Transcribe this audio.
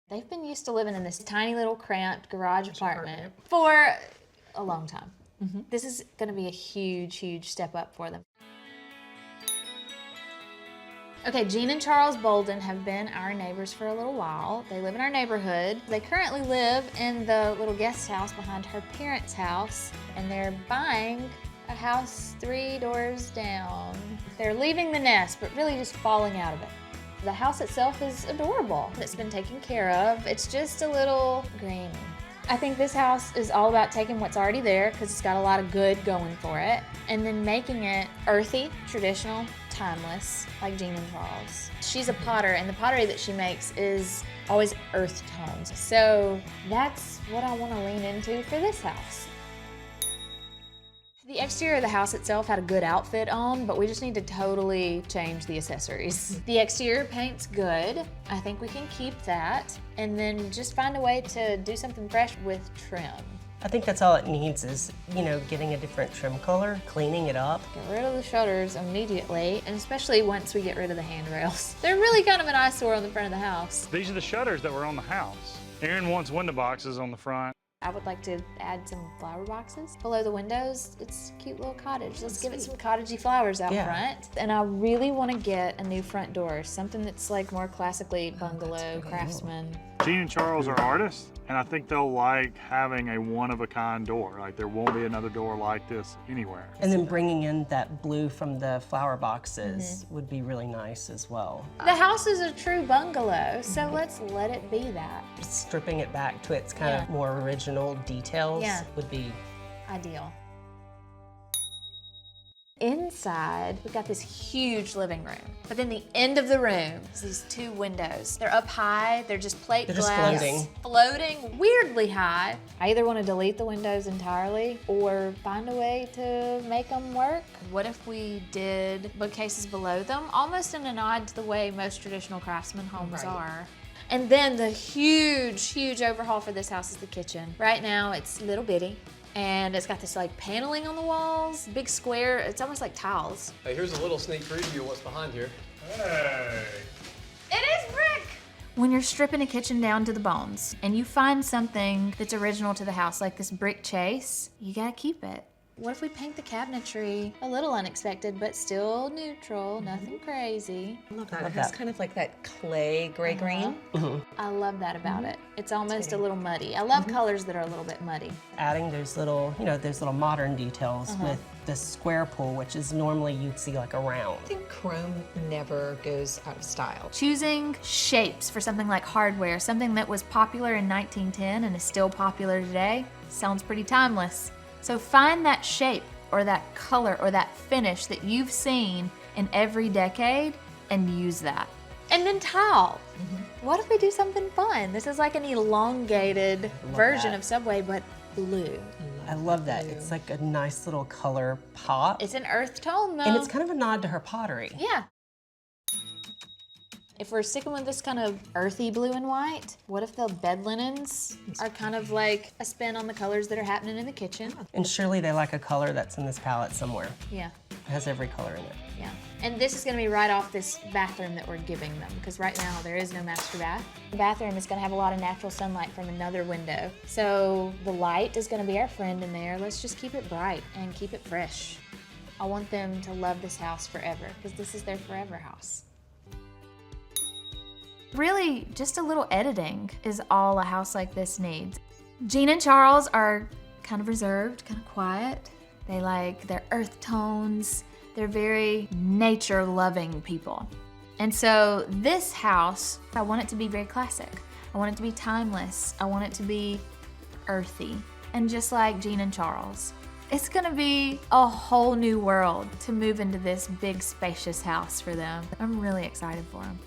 They've been used to living in this tiny little cramped garage apartment for a long time. This is going to be a huge, huge step up for them. Okay, Jean and Charles Bolden have been our neighbors for a little while. They live in our neighborhood. They currently live in the little guest house behind her parents' house, and they're buying a house 3 doors down. They're leaving the nest, but really just falling out of it. The house itself is adorable. It's been taken care of. It's just a little grainy. I think this house is all about taking what's already there, because it's got a lot of good going for it, and then making it earthy, traditional, timeless, like Jean and Charles. She's a potter, and the pottery that she makes is always earth tones. So that's what I want to lean into for this house. The exterior of the house itself had a good outfit on, but we just need to totally change the accessories. The exterior paint's good. I think we can keep that, and then just find a way to do something fresh with trim. I think that's all it needs is, getting a different trim color, cleaning it up. Get rid of the shutters immediately, and especially once we get rid of the handrails. They're really kind of an eyesore on the front of the house. These are the shutters that were on the house. Erin wants window boxes on the front. I would like to add some flower boxes below the windows. It's a cute little cottage. Let's give it some cottagey flowers out front. And I really want to get a new front door, something that's like more classically bungalow, craftsman. Jean and Charles are artists, and I think they'll like having a one-of-a-kind door. Like, there won't be another door like this anywhere. And then bringing in that blue from the flower boxes would be really nice as well. The house is a true bungalow, so let's let it be that. Stripping it back to its kind of more original details would be ideal. Inside, we've got this huge living room, but then the end of the room is these 2 windows. They're up high, they're just plate glass, floating weirdly high. I either want to delete the windows entirely or find a way to make them work. What if we did bookcases below them, almost in a nod to the way most traditional craftsman homes are? And then the huge, huge overhaul for this house is the kitchen. Right now, it's little bitty. And it's got this like paneling on the walls, big square, it's almost like tiles. Hey, here's a little sneak preview of what's behind here. Hey! It is brick! When you're stripping a kitchen down to the bones and you find something that's original to the house, like this brick chase, you gotta keep it. What if we paint the cabinetry a little unexpected, but still neutral, nothing crazy? I love that. It has kind of like that clay gray-green. I love that about it. It's almost a little muddy. I love colors that are a little bit muddy. adding those little, those little modern details with the square pool, which is normally you'd see like a round. I think chrome never goes out of style. Choosing shapes for something like hardware, something that was popular in 1910 and is still popular today, sounds pretty timeless. So find that shape or that color or that finish that you've seen in every decade and use that. And then tile. What if we do something fun? This is like an elongated version of Subway, but blue. I love that. It's like a nice little color pop. It's an earth tone though. And it's kind of a nod to her pottery. Yeah. If we're sticking with this kind of earthy blue and white, what if the bed linens are kind of like a spin on the colors that are happening in the kitchen? And surely they like a color that's in this palette somewhere. Yeah. It has every color in it. Yeah. And this is gonna be right off this bathroom that we're giving them, because right now there is no master bath. The bathroom is gonna have a lot of natural sunlight from another window. So the light is gonna be our friend in there. Let's just keep it bright and keep it fresh. I want them to love this house forever, because this is their forever house. Really, just a little editing is all a house like this needs. Jean and Charles are kind of reserved, kind of quiet. They like their earth tones. They're very nature-loving people. And so this house, I want it to be very classic. I want it to be timeless. I want it to be earthy. And just like Jean and Charles, it's gonna be a whole new world to move into this big, spacious house for them. I'm really excited for them.